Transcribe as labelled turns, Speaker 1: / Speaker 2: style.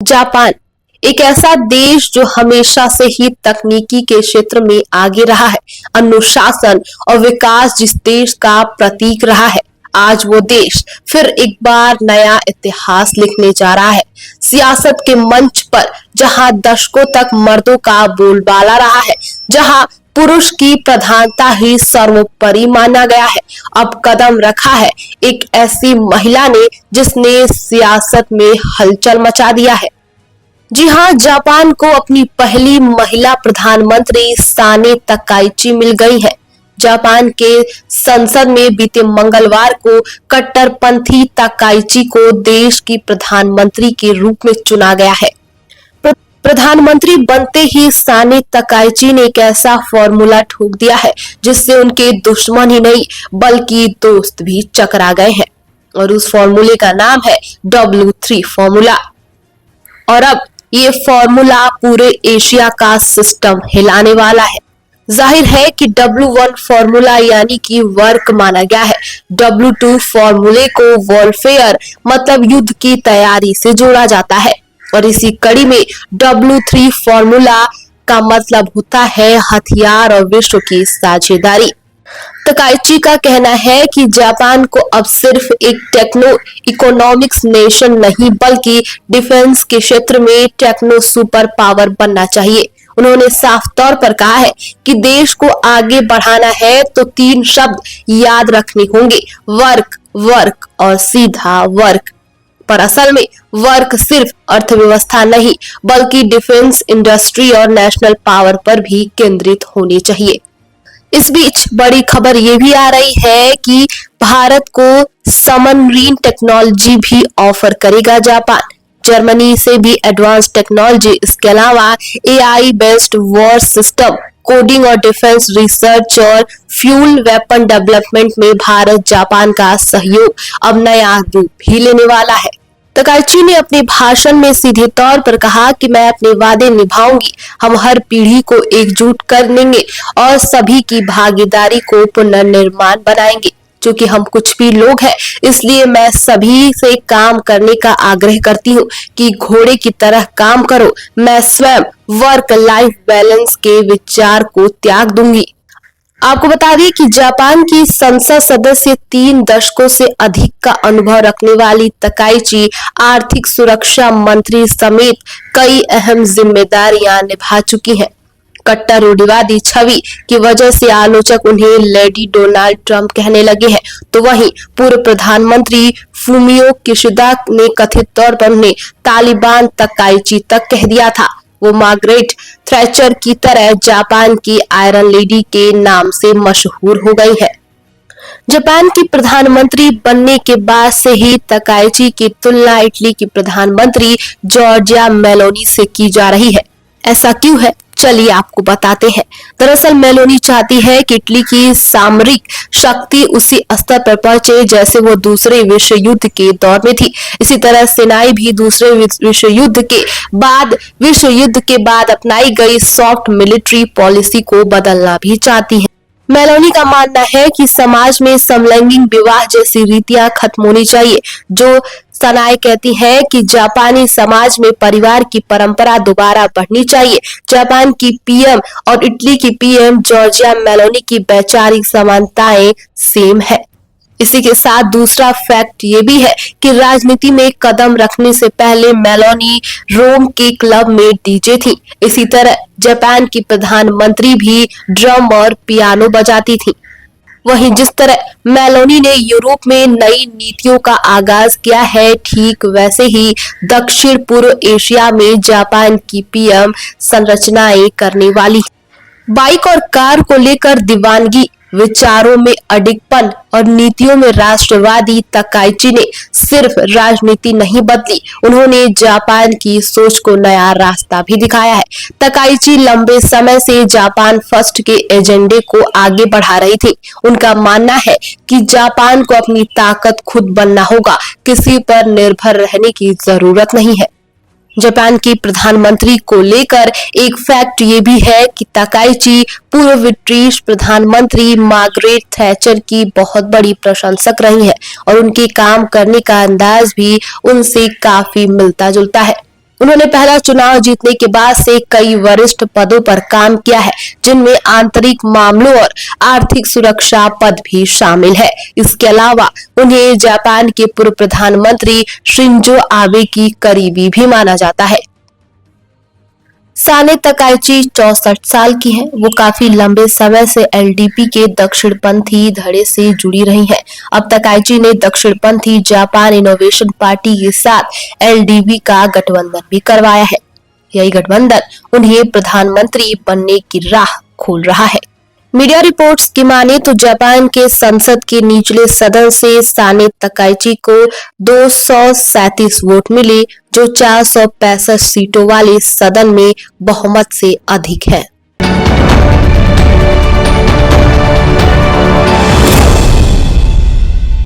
Speaker 1: Japan एक ऐसा देश जो हमेशा से ही तकनीकी के क्षेत्र में आगे रहा है, अनुशासन और विकास जिस देश का प्रतीक रहा है। आज वो देश फिर एक बार नया इतिहास लिखने जा रहा है। सियासत के मंच पर जहां दशकों तक मर्दों का बोलबाला रहा है, जहां पुरुष की प्रधानता ही सर्वोपरि माना गया है, अब कदम रखा है एक ऐसी महिला ने जिसने सियासत में हलचल मचा दिया है। जी हाँ, जापान को अपनी पहली महिला प्रधानमंत्री साने तकाइची मिल गई है। जापान के संसद में बीते मंगलवार को कट्टरपंथी तकाइची को देश की प्रधानमंत्री के रूप में चुना गया है। प्रधानमंत्री बनते ही साने तकाइची ने एक ऐसा फॉर्मूला ठोक दिया है जिससे उनके दुश्मन ही नहीं बल्कि दोस्त भी चकरा गए हैं, और उस फॉर्मूले का नाम है W3 फॉर्मूला। और अब ये फॉर्मूला पूरे एशिया का सिस्टम हिलाने वाला है। जाहिर है कि W1 फॉर्मूला यानी कि वर्क माना गया है। W2 फॉर्मूले को वॉरफेयर मतलब युद्ध की तैयारी से जोड़ा जाता है, और इसी कड़ी में W3 फॉर्मूला का मतलब होता है हथियार और विश्व की साझेदारी। तकाइची का कहना है कि जापान को अब सिर्फ एक टेक्नो इकोनॉमिक्स नेशन नहीं बल्कि डिफेंस के क्षेत्र में टेक्नो सुपर पावर बनना चाहिए। उन्होंने साफ तौर पर कहा है कि देश को आगे बढ़ाना है तो 3 शब्द याद रखने होंगे, वर्क, वर्क और सीधा वर्क। पर असल में वर्क सिर्फ अर्थव्यवस्था नहीं बल्कि डिफेंस इंडस्ट्री और नेशनल पावर पर भी केंद्रित होनी चाहिए। इस बीच बड़ी खबर ये भी आ रही है कि भारत को सबमरीन टेक्नोलॉजी भी ऑफर करेगा जापान। जर्मनी से भी एडवांस टेक्नोलॉजी, इसके अलावा AI based war system, coding और डिफेंस रिसर्च और फ्यूल वेपन डेवलपमेंट में भारत जापान का सहयोग अब नया रूप भी लेने वाला है। तकाइची ने अपने भाषण में सीधे तौर पर कहा कि मैं अपने वादे निभाऊंगी, हम हर पीढ़ी को एकजुट कर लेंगे और सभी की भागीदारी को पुनर्निर्माण बनाएंगे। क्योंकि हम कुछ भी लोग हैं, इसलिए मैं सभी से काम करने का आग्रह करती हूँ कि घोड़े की तरह काम करो। मैं स्वयं वर्क लाइफ बैलेंस के विचार को त्याग दूंगी। आपको बता दें कि जापान की संसद सदस्य 3 दशकों से अधिक का अनुभव रखने वाली तकाइची आर्थिक सुरक्षा मंत्री समेत कई अहम जिम्मेदारियां निभा चुकी हैं। कट्टर रूढ़िवादी छवि की वजह से आलोचक उन्हें लेडी डोनाल्ड ट्रंप कहने लगे हैं, तो वहीं पूर्व प्रधानमंत्री फूमियो किशिदा ने कथित तौर पर उन्हें तालिबान तकाइची तक कह दिया था। वो मार्गरेट थैचर की तरह जापान की आयरन लेडी के नाम से मशहूर हो गई है। जापान की प्रधानमंत्री बनने के बाद से ही तकाइची की तुलना इटली की प्रधानमंत्री जॉर्जिया मेलोनी से की जा रही है। ऐसा क्यों है, चलिए आपको बताते हैं। दरअसल मेलोनी चाहती है कि इटली की सामरिक शक्ति उसी स्तर पर पहुंचे जैसे वो दूसरे विश्व युद्ध के दौर में थी। इसी तरह सेनाएं भी दूसरे विश्व युद्ध के बाद अपनाई गई सॉफ्ट मिलिट्री पॉलिसी को बदलना भी चाहती है। मेलोनी का मानना है कि समाज में समलैंगिक विवाह जैसी रीतियां खत्म होनी चाहिए। जो सनाए कहती है कि जापानी समाज में परिवार की परंपरा दोबारा बढ़नी चाहिए। जापान की PM और इटली की PM जॉर्जिया मेलोनी की वैचारिक समानताएं सेम है। इसी के साथ दूसरा फैक्ट ये भी है कि राजनीति में कदम रखने से पहले मेलोनी रोम के क्लब में DJ थी। इसी तरह जापान की प्रधानमंत्री भी ड्रम और पियानो बजाती थी। वहीं जिस तरह मेलोनी ने यूरोप में नई नीतियों का आगाज किया है, ठीक वैसे ही दक्षिण पूर्व एशिया में जापान की PM संरचनाएं करने वाली। बाइक और कार को लेकर दीवानगी, विचारों में अडिगपन और नीतियों में राष्ट्रवादी तकाइची ने सिर्फ राजनीति नहीं बदली, उन्होंने जापान की सोच को नया रास्ता भी दिखाया है। तकाइची लंबे समय से जापान फर्स्ट के एजेंडे को आगे बढ़ा रही थी। उनका मानना है कि जापान को अपनी ताकत खुद बनना होगा, किसी पर निर्भर रहने की जरूरत नहीं है। जापान की प्रधानमंत्री को लेकर एक फैक्ट ये भी है कि तकाइची पूर्व ब्रिटिश प्रधानमंत्री मार्गरेट थैचर की बहुत बड़ी प्रशंसक रही है और उनके काम करने का अंदाज भी उनसे काफी मिलता जुलता है। उन्होंने पहला चुनाव जीतने के बाद से कई वरिष्ठ पदों पर काम किया है, जिनमें आंतरिक मामलों और आर्थिक सुरक्षा पद भी शामिल है। इसके अलावा उन्हें जापान के पूर्व प्रधानमंत्री शिंजो आबे की करीबी भी माना जाता है। साने तकाइची 64 साल की हैं। वो काफी लंबे समय से एलडीपी के दक्षिणपंथी धड़े से जुड़ी रही हैं। अब तकाइची ने दक्षिणपंथी जापान इनोवेशन पार्टी के साथ एलडीपी का गठबंधन भी करवाया है। यही गठबंधन उन्हें प्रधानमंत्री बनने की राह खोल रहा है। मीडिया रिपोर्ट्स की माने तो जापान के संसद के निचले सदन से साने तकाइची को 237 वोट मिले, जो 465 सीटों वाले सदन में बहुमत से अधिक है।